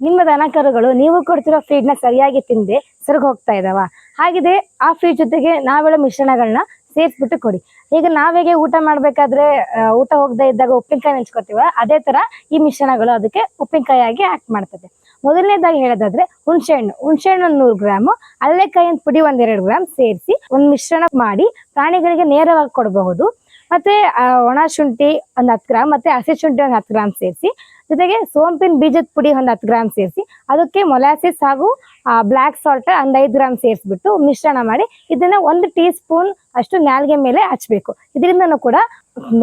ನಿಮ್ಮ ದನಕರುಗಳು ನೀವು ಕೊಡ್ತಿರೋ ಫೀಡ್ ನ ಸರಿಯಾಗಿ ತಿಂದೆ ಸೊರಗಿ ಹೋಗ್ತಾ ಇದಾವ. ಹಾಗಿದೆ ಆ ಫೀಡ್ ಜೊತೆಗೆ ನಾವೇಳೋ ಮಿಶ್ರಣಗಳನ್ನ ಸೇರಿಸ್ಬಿಟ್ಟು ಕೊಡಿ. ಈಗ ನಾವೇಗೆ ಊಟ ಮಾಡ್ಬೇಕಾದ್ರೆ ಊಟ ಹೋಗದೆ ಇದ್ದಾಗ ಉಪ್ಪಿನಕಾಯಿ ನೆಂಚ್ಕೊತೀವ, ಅದೇ ತರ ಈ ಮಿಶ್ರಣಗಳು ಅದಕ್ಕೆ ಉಪ್ಪಿನಕಾಯಿಯಾಗಿ ಆಕ್ಟ್ ಮಾಡ್ತದೆ. ಮೊದಲನೇದಾಗಿ ಹೇಳೋದಾದ್ರೆ ಹುಣಸೆಹಣ್ಣು 100 ಗ್ರಾಮ್, ಅಲ್ಲೆಕಾಯಿನ ಪುಡಿ 1-2 ಗ್ರಾಮ್ ಸೇರಿಸಿ ಒಂದು ಮಿಶ್ರಣ ಮಾಡಿ ಪ್ರಾಣಿಗಳಿಗೆ ನೇರವಾಗಿ ಕೊಡಬಹುದು. ಮತ್ತೆ ಒಣ ಶುಂಠಿ 10 ಗ್ರಾಮ್ ಮತ್ತೆ ಹಸಿ ಶುಂಠಿ 10 ಗ್ರಾಮ್ ಸೇರಿಸಿ, ಜೊತೆಗೆ ಸೋಂಪಿನ ಬೀಜದ ಪುಡಿ 10 ಗ್ರಾಮ್ ಸೇರಿಸಿ, ಅದಕ್ಕೆ ಮೊಲಾಸಿಸ್ ಹಾಗೂ ಬ್ಲಾಕ್ ಸಾಲ್ಟ್ 5 ಗ್ರಾಮ್ ಸೇರಿಸ್ಬಿಟ್ಟು ಮಿಶ್ರಣ ಮಾಡಿ ಇದನ್ನ 1 ಟೀ ಸ್ಪೂನ್ ಅಷ್ಟು ನಾಲ್ಗೆ ಮೇಲೆ ಹಚ್ಬೇಕು. ಇದರಿಂದನೂ ಕೂಡ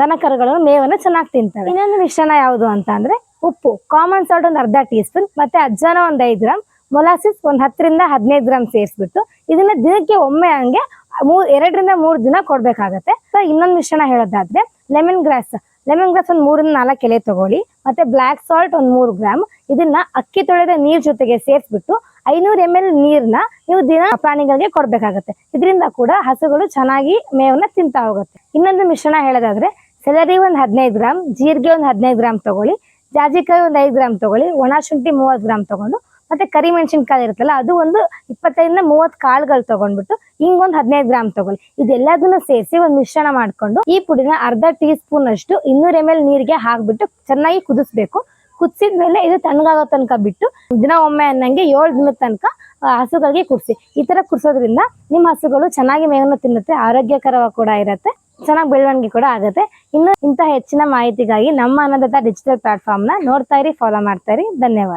ದನಕರುಗಳು ಮೇವನ್ನು ಚೆನ್ನಾಗಿ ತಿಂತವೆ. ಇನ್ನೊಂದು ಮಿಶ್ರಣ ಯಾವುದು ಅಂತ ಅಂದ್ರೆ ಉಪ್ಪು, ಕಾಮನ್ ಸಾಲ್ಟ್ 1/2 ಟೀ ಸ್ಪೂನ್ ಮತ್ತೆ ಅಜ್ಜಾನ 5 ಗ್ರಾಮ್, ಮೊಲಾಸಿಸ್ 10 ರಿಂದ 15 ಗ್ರಾಮ್ ಸೇರಿಸ್ಬಿಟ್ಟು ಇದನ್ನ ದಿನಕ್ಕೆ ಒಮ್ಮೆ ಹಂಗೆ 2 ರಿಂದ 3 ದಿನ ಕೊಡ್ಬೇಕಾಗತ್ತೆ. ಇನ್ನೊಂದು ಮಿಶ್ರಣ ಹೇಳೋದಾದ್ರೆ ಲೆಮನ್ ಗ್ರಾಸ್ 3 ರಿಂದ 4 ಎಲೆ ತಗೊಳ್ಳಿ, ಮತ್ತೆ ಬ್ಲಾಕ್ ಸಾಲ್ಟ್ 3 ಗ್ರಾಮ್. ಇದನ್ನ ಅಕ್ಕಿ ತೊಳೆದ ನೀರ್ ಜೊತೆಗೆ ಸೇರಿಸ್ಬಿಟ್ಟು 500 ml ನೀರ್ನ ನೀವು ದಿನ ಪ್ರಾಣಿಗಳಿಗೆ ಕೊಡ್ಬೇಕಾಗತ್ತೆ. ಇದರಿಂದ ಕೂಡ ಹಸುಗಳು ಚೆನ್ನಾಗಿ ಮೇವನ್ನ ತಿಂತಾ ಹೋಗುತ್ತೆ. ಇನ್ನೊಂದು ಮಿಶ್ರಣ ಹೇಳೋದಾದ್ರೆ ಸೆಲರಿ 15 ಗ್ರಾಮ್, ಜೀರಿಗೆ 15 ಗ್ರಾಮ್ ತಗೊಳ್ಳಿ, ಜಾಜಿಕಾಯಿ 5 ಗ್ರಾಮ್ ತಗೊಳ್ಳಿ, ಒಣ ಶುಂಠಿ 30 ಗ್ರಾಮ್ ತಗೊಂಡು, ಮತ್ತೆ ಕರಿಮೆಣಸಿನಕಾಯಿ ಇರುತ್ತಲ್ಲ ಅದು 25 ರಿಂದ 30 ಕಾಳುಗಳು ತಗೊಂಡ್ಬಿಟ್ಟು ಹಿಂಗ್ 15 ಗ್ರಾಮ್ ತಗೊಳ್ಳಿ. ಇದೆಲ್ಲದನ್ನು ಸೇರಿಸಿ ಒಂದು ಮಿಶ್ರಣ ಮಾಡ್ಕೊಂಡು ಈ ಪುಡಿನ 1/2 ಟೀ ಸ್ಪೂನ್ ಅಷ್ಟು 200 ml ನೀರಿಗೆ ಹಾಕ್ಬಿಟ್ಟು ಚೆನ್ನಾಗಿ ಕುದಿಸ್ಬೇಕು. ಕುದಿಸಿದ್ಮೇಲೆ ಇದು ತಣ್ಣಗಾಗೋ ತನಕ ಬಿಟ್ಟು ದಿನ ಒಮ್ಮೆ ಅನ್ನಂಗೆ 7 ದಿನದ ತನಕ ಹಸುಗಳಿಗೆ ಕುಡಿಸಿ. ಈ ತರ ಕುಡಿಸೋದ್ರಿಂದ ನಿಮ್ಮ ಹಸುಗಳು ಚೆನ್ನಾಗಿ ಮೇವನ್ನು ತಿನ್ನುತ್ತೆ, ಆರೋಗ್ಯಕರವಾಗಿ ಕೂಡ ಇರುತ್ತೆ, ಚೆನ್ನಾಗಿ ಬೆಳವಣಿಗೆ ಕೂಡ ಆಗುತ್ತೆ. ಇನ್ನು ಇಂಥ ಹೆಚ್ಚಿನ ಮಾಹಿತಿಗಾಗಿ ನಮ್ಮ ಅನ್ನದಾತ ಡಿಜಿಟಲ್ ಪ್ಲಾಟ್ಫಾರ್ಮ್ ನ ನೋಡ್ತಾ ಇರಿ, ಫಾಲೋ ಮಾಡ್ತಾ ಇರಿ. ಧನ್ಯವಾದ.